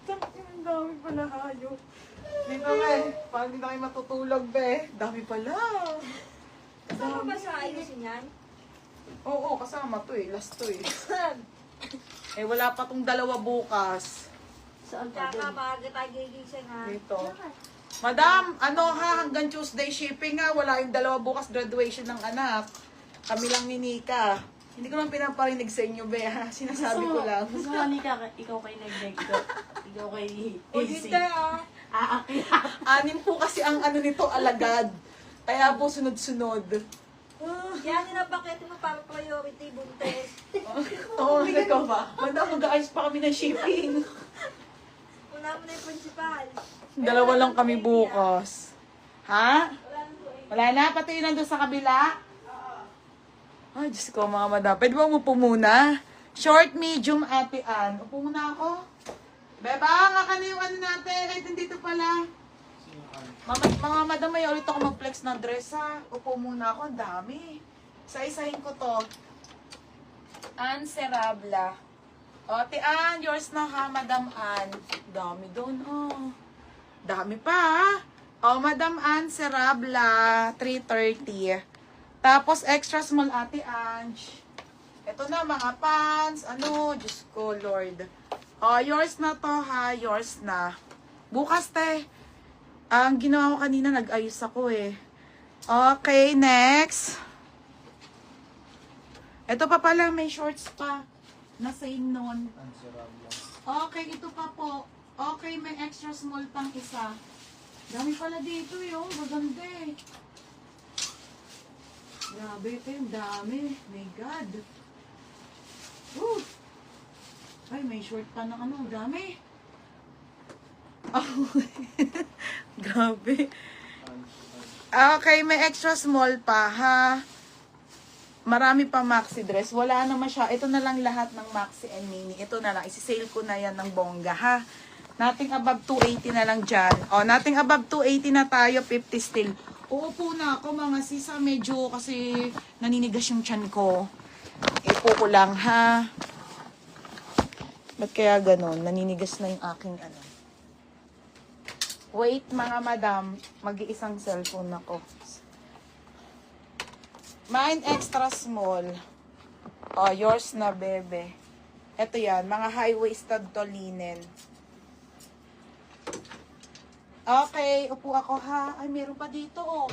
Ang dami pala hayop. Dito nga eh. Parang hindi na kayo matutulog be. Dami pala. Kasama ba sa ayusin yan? Oo, kasama to eh. Last to eh. Eh wala pa tong dalawa bukas. Saan ka doon? Maaga tayo gigising ha. Dito. Madam, ano ha, hanggang Tuesday shipping ha. Wala yung dalawa bukas graduation ng anak. Kami lang ni Nika. Hindi ko lang pinaparinig sa inyo, be ha. Sinasabi ko lang. Gusto mo, Nika, ikaw kay nag-negdo. Ikaw kay O AC. hindi ah. Anim po kasi ang ano nito, alagad. Kaya po sunod-sunod. Yan yung napakita mo para priority buntes. Oo, ikaw ba? Madam, mag-aayos pa kami ng shipping. Una mo na yung principal. Dalawa lang kami bukas. Ha? Wala na? Pati yun nandun sa kabila? Ay, Diyos ko mga madam. Pwede ba umupo muna? Short, medium, ate Ann. Upo muna ako. Beba, nga ka na yung ano natin. Ay, dito pala. Mga madam, may ulit ako mag-flex ng dress ha. Upo muna ako. Ang dami. Isa-isahin ko to. Ann Serabla. O, ate Ann, yours na ha, Madam Ann. Dami doon, oh. Dami pa, ha? O, Madam Ann Serabla, 330. Tapos, extra small, ate Ange. Ito na, mga pants. Ano, Diyos ko, Lord. O, yours na to, ha? Yours na. Bukas, te. Ang ginawa ko kanina, nag-ayos ako, eh. Okay, next. Ito pa pala, may shorts pa. Na same nun. Okay, ito pa po. Okay, may extra small pang isa. Dami pala dito yung maganda eh. Grabe ito yung dami. My God. Woo! Ay, may short pa ng ano. Dami. Oh. Grabe. Okay, may extra small pa ha. Marami pa maxi dress. Wala naman siya. Ito na lang lahat ng maxi and mini. Ito na lang. Isi-sale ko na yan ng bongga, ha? Nothing above 280 na lang dyan. O, nothing above 280 na tayo. 50 still. Uupo na ako, mga sisa. Medyo kasi naninigas yung tiyan ko. Ipo ko lang, ha? Ba't kaya ganon? Naninigas na yung aking ano. Wait, mga madam. Mag-iisang cellphone ako. Mine extra small. Oh, yours na, bebe. Ito yan, mga high-waisted to linen. Okay, upo ako ha. Ay, meron pa dito, oh.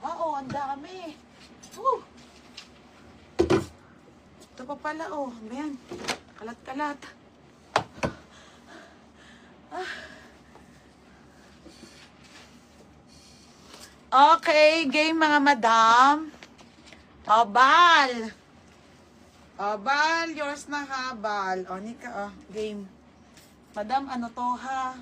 Oo, ang dami. Woo! Ito pa pala, oh. Ayan, kalat-kalat. Okay, game mga madam. Bal. Bal, yours na ha, Bal. O, Nika, game. Madam, ano to ha?